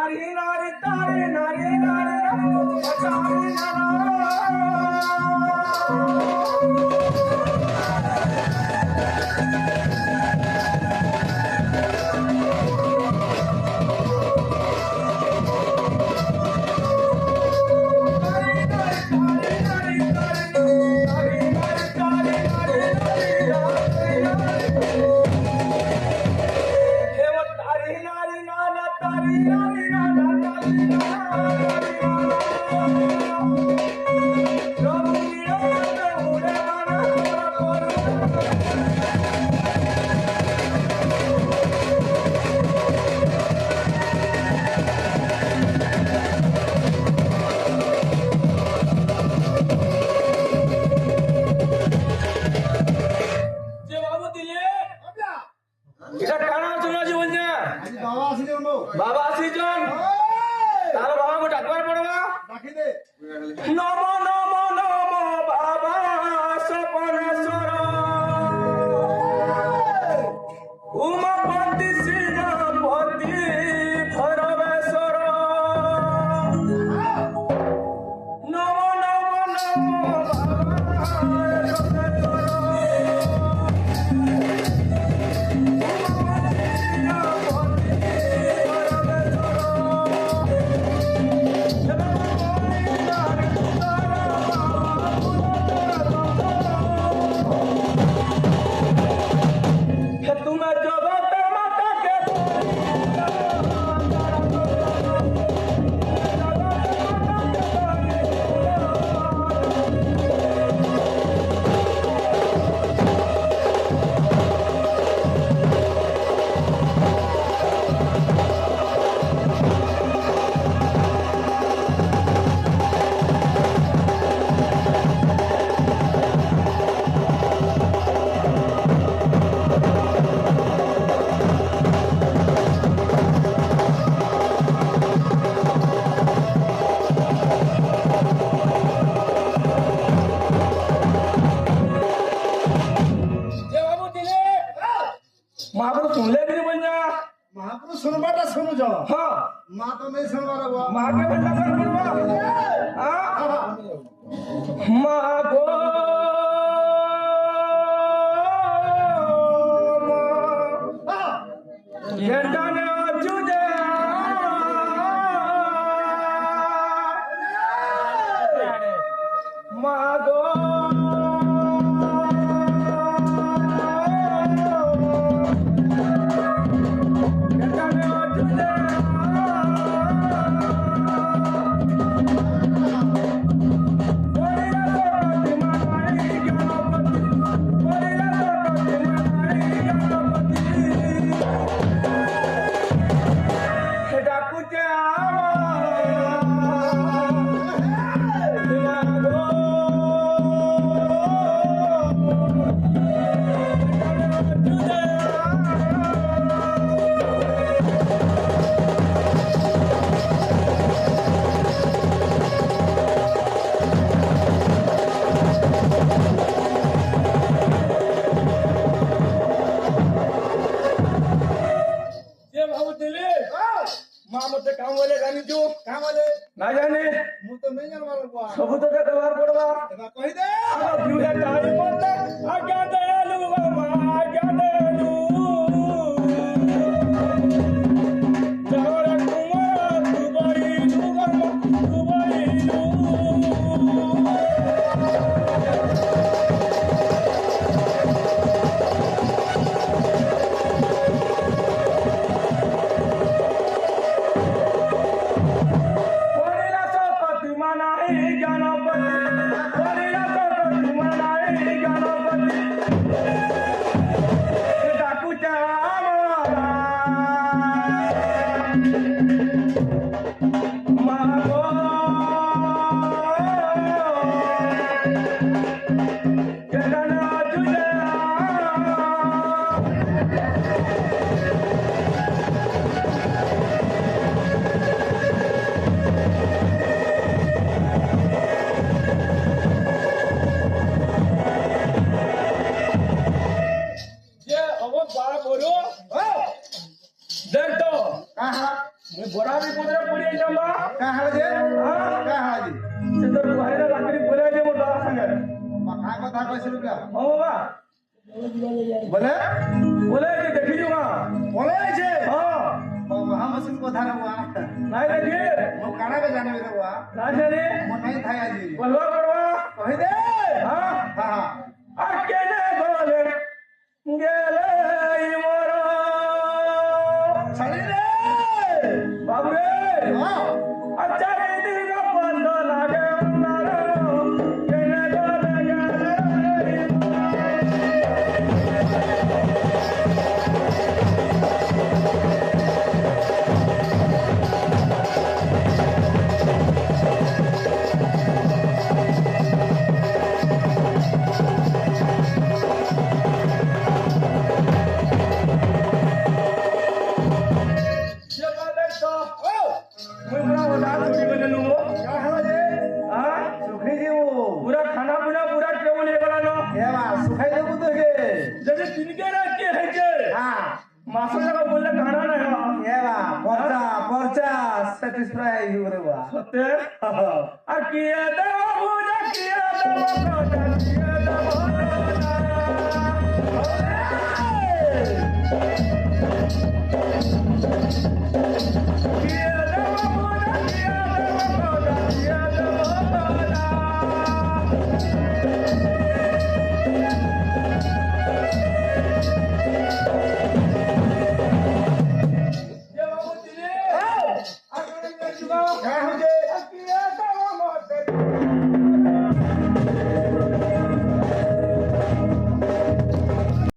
नारी नारी तारे नारी नारी तारे बाबा सीजन तारा बाबा को डाकवार पड़वा डाकी दे नमो नमो नमो बाबा सपनेश्वर उमापति सिंहपति भैरवेश्वर नमो नमो नमो महापुरुष सुनले भी बन जा महापुरुष सुनबाटा सुनु जाओ हाँ माँ तो नहीं सुनवा रहा माँ के बंदा कर बनवा हाँ माँ को ये जाने जुझे माँ को ना जाने मु तो नहीं जानवा रहा सब तो दरबार पड़वा एदा कहि दे ब्यू है टाइम मत आज्ञा दयालु बाबा आज्ञा दयालु जावरा कुमार दुबई सुगम दुबई ମୁଁ ବରା ବିପଦରେ ପଡ଼ିଯାଇଛେ ମା କାଁ ହେଲା ଯେ ହଁ କାଁ ହେଲା ଯେ ସେ ତ ବାহিରେ ରାତ୍ରି ପଳାଇଛେ ମୋ ଦାଦା ସାଙ୍ଗେ କାଁ କଥା କହିছিলୁ କା ହଁ ବାବା ବୋଲେ ପଳାଇଛି ଦେଖିଛୁ ମା ପଳେଇছে ହଁ ମହାମସିନ କଥା ରେ ବୁଆ ନାଇଁ ଦେଖି ମୁଁ କାଣା କେ ଜାଣିବି ରେ ବୁଆ ନାଇଁ ଜାଣି ମୁଁ ନାଇଁ ଥାଇ ଆଜି ବଲବା କରବା କହିଦେ ହଁ ହଁ ହଁ আকেলে গলে গেলে মোর ছাড়ি রে বাবুরে হ্যাঁ আচারে দিন বন্ধ লাগে আমার গেলে গলে গেলে ये बात है तो मैं बड़ा बता चोरी करने लूंगा କାଁ ହେଲା ଯେ हाँ ସୁଖୀ ଯିବୁ पूरा खाना पीना पूरा टेबल ये वाला नो ଏ ବା ସୁଖାଇ ଦେବୁ ତ କେ जैसे तिनके ना के है के ହଁ मासो जगह बोलले खाना नहीं हो ଏ ବା ପର୍ଚା ପର୍ଚା ସାଟିସ୍ଫାଇ ହେଇଯିବୁ ରେ ବୁଆ सत्य आ किए देव पूजा किए देव पूजा किए